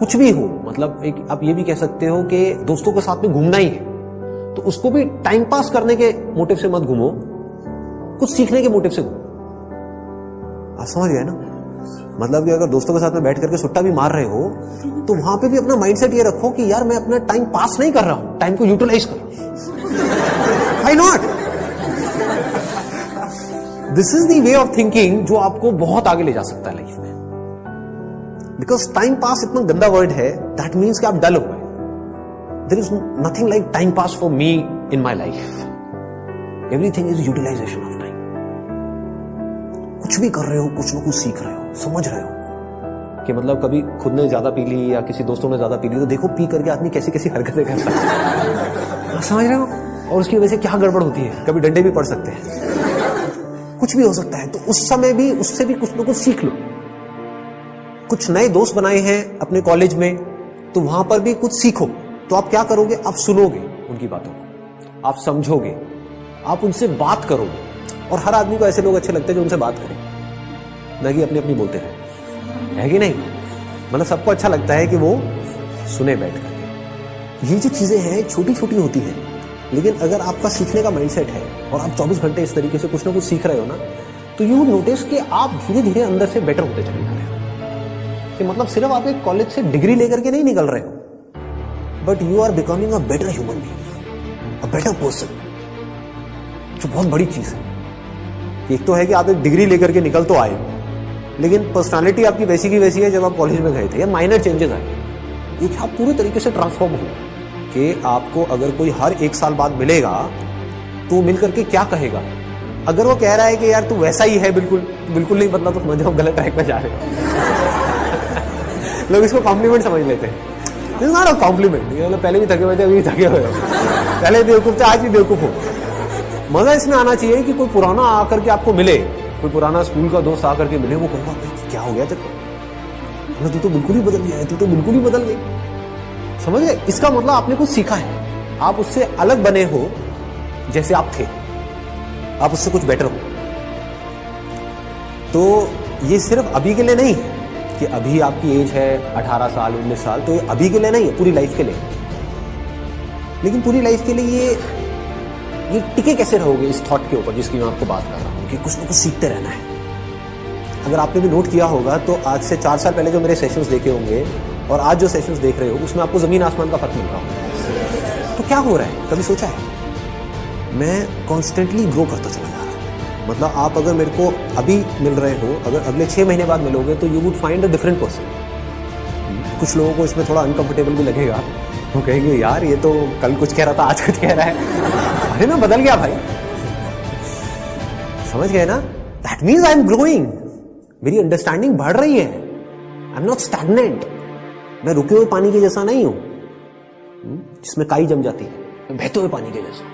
कुछ भी हो, मतलब एक आप ये भी कह सकते हो कि दोस्तों के साथ में घूमना ही है, तो उसको भी टाइम पास करने के मोटिव से मत घूमो, कुछ सीखने के मोटिव से घूमो। आप समझ गए ना? मतलब कि अगर दोस्तों के साथ में बैठ करके सुट्टा भी मार रहे हो तो वहां पे भी अपना माइंडसेट ये रखो कि यार मैं अपना टाइम पास नहीं कर रहा हूं, टाइम को यूटिलाइज कर रहा हूं। Why not? This is the way of thinking जो आपको बहुत आगे ले जा सकता है लाइफ में। बिकॉज टाइम पास इतना गंदा वर्ड है, दैट मीन्स कि आप डल हो गए। There is nothing like time pass for me in my life. Everything is utilization of time. कुछ भी कर रहे हो, कुछ ना कुछ सीख रहे हो, समझ रहे हो कि मतलब कभी खुद ने ज्यादा पी ली या किसी दोस्तों ने ज्यादा पी ली तो देखो पी करके आदमी कैसी कैसी हरकतें करता है। समझ रहे हो? और उसकी वजह से क्या गड़बड़ होती है, कभी डंडे भी पड़ सकते हैं, कुछ भी हो सकता है। तो उस समय भी उससे भी कुछ ना कुछ सीख लो। कुछ नए दोस्त बनाए हैं अपने कॉलेज में, तो वहां पर भी कुछ सीखो। तो आप क्या करोगे? आप सुनोगे उनकी बातों को, आप समझोगे, आप उनसे बात करोगे। और हर आदमी को ऐसे लोग अच्छे लगते हैं जो उनसे बात करें, ना कि अपनी अपनी बोलते रहे, है कि नहीं? मतलब सबको अच्छा लगता है कि वो सुने बैठ करके। ये जो चीजें हैं छोटी छोटी होती है, लेकिन अगर आपका सीखने का माइंडसेट है और आप 24 घंटे इस तरीके से कुछ ना कुछ सीख रहे हो ना, तो यू नोटिस कि आप धीरे धीरे अंदर से बेटर होते चले जा रहे हो। कि मतलब सिर्फ आप एक कॉलेज से डिग्री लेकर के नहीं निकल रहे हो, but you are becoming a better human being, a better person, जो बहुत बड़ी चीज है। एक तो है कि आप एक डिग्री लेकर के निकल तो आए, लेकिन पर्सनालिटी आपकी वैसी की वैसी है जब आप कॉलेज में गए थे, या माइनर चेंजेस आए। एक आप पूरे तरीके से ट्रांसफॉर्म हो कि आपको अगर कोई हर 1 साल बाद मिलेगा तो मिल करके क्या कहेगा? अगर वो कह रहा है कि यार तू वैसा ही है, बिल्कुल बिल्कुल नहीं बदला, तो समझ जाओ गलत ट्रैक पे जा रहे हो। लोग इसको कॉम्प्लीमेंट समझ लेते हैं। This is not a compliment. ये मतलब पहले भी थके हुए थे, अभी थके हुए हो, पहले बेवकूफ थे, आज भी बेवकूफ हो। मजा इसमें आना चाहिए कि कोई पुराना आकर के आपको मिले, कोई पुराना स्कूल का दोस्त आकर के मिले, वो कहेगा क्या हो गया तेरे को, तू तो बिल्कुल ही बदल गया है, तू तो बिल्कुल ही बदल गई। समझ गए? इसका मतलब आपने कुछ सीखा है, आप उससे अलग बने हो जैसे आप थे, आप उससे कुछ बेटर हो। तो ये सिर्फ अभी के लिए नहीं है कि अभी आपकी एज है 18 साल 19 साल, तो ये अभी के लिए नहीं है, पूरी लाइफ के लिए। लेकिन पूरी लाइफ के लिए ये टिके कैसे रहोगे इस थॉट के ऊपर जिसकी मैं आपको बात कर रहा हूं कि कुछ ना कुछ सीखते रहना है। अगर आपने भी नोट किया होगा तो आज से 4 साल पहले जो मेरे सेशंस देखे होंगे और आज जो सेशंस देख रहे हो, उसमें आपको जमीन आसमान का फर्क मिल रहा होगा। तो क्या हो रहा है, कभी सोचा है? मैं कॉन्स्टेंटली ग्रो करता चला जा रहा हूं। मतलब आप अगर मेरे को अभी मिल रहे हो, अगर अगले 6 महीने बाद मिलोगे तो you would find a different person. कुछ लोगों को इसमें थोड़ा अनकंफर्टेबल भी लगेगा, वो कहेंगे यार ये तो कल कुछ कह रहा था आज कुछ कह रहा है। अरे मैं बदल गया भाई, समझ गए ना? That means I am growing, मेरी अंडरस्टैंडिंग बढ़ रही है। I am not stagnant. मैं रुके हुए पानी के जैसा नहीं हूं जिसमें काई जम जाती है। मैं बहते हुए पानी के जैसा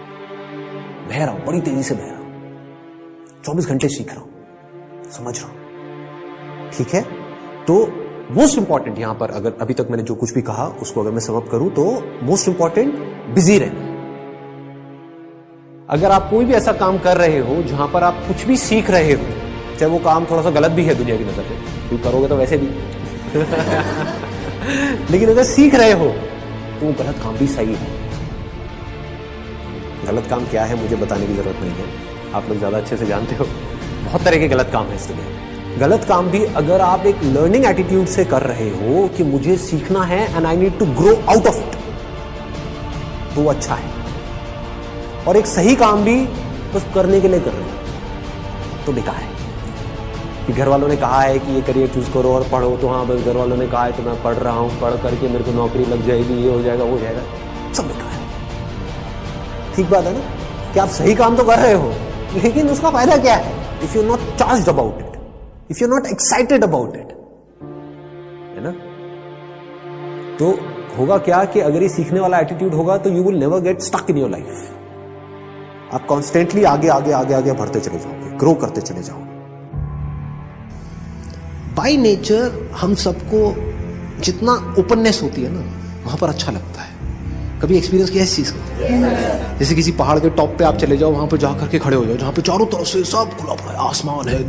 बह रहा हूं, बड़ी तेजी से बह रहा हूं, 24 घंटे सीख रहा हूं, समझ रहा हूं। ठीक है? तो मोस्ट इंपॉर्टेंट यहां पर, अगर अभी तक मैंने जो कुछ भी कहा उसको अगर मैं समअप करूं, तो मोस्ट इंपॉर्टेंट बिजी रहना। अगर आप कोई भी ऐसा काम कर रहे हो जहां पर आप कुछ भी सीख रहे हो, चाहे वो काम थोड़ा सा गलत भी है दुनिया की नजर में, क्योंकि करोगे तो वैसे भी लेकिन अगर सीख रहे हो तो वो गलत काम भी सही है। गलत काम क्या है मुझे बताने की जरूरत नहीं है, आप लोग ज्यादा अच्छे से जानते हो। बहुत तरह के गलत काम है इस दुनिया में। गलत काम भी अगर आप एक लर्निंग एटीट्यूड से कर रहे हो कि मुझे सीखना है and I need to grow out of it, तो वो अच्छा है। और एक सही काम भी बस करने के लिए कर रहे हो तो बेकार है। कि घर वालों ने कहा है कि ये करियर चूज करो और पढ़ो, तो हाँ बस घर वालों ने कहा है तो मैं पढ़ रहा हूं, पढ़ करके मेरे को नौकरी लग जाएगी, ये हो जाएगा, वो हो जाएगा, सब बेकार है। ठीक बात है ना? कि आप सही काम तो कर रहे हो, लेकिन उसका फायदा क्या है? If you not charged about it, if you not excited about it, है ना? तो होगा क्या कि अगर ये सीखने वाला एटीट्यूड होगा तो you will never get stuck in your life. आप कॉन्स्टेंटली आगे आगे आगे आगे बढ़ते चले जाओगे, ग्रो करते चले जाओगे। बाय नेचर हम सबको जितना ओपननेस होती है ना, वहां पर अच्छा लगता है। कभी एक्सपीरियंस किया इस चीज का? जैसे किसी पहाड़ के टॉप पे आप चले जाओ, वहां पे जाकर के खड़े हो जाओ, जहां पे चारों तरफ से सब खुला पड़ा है, आसमान है,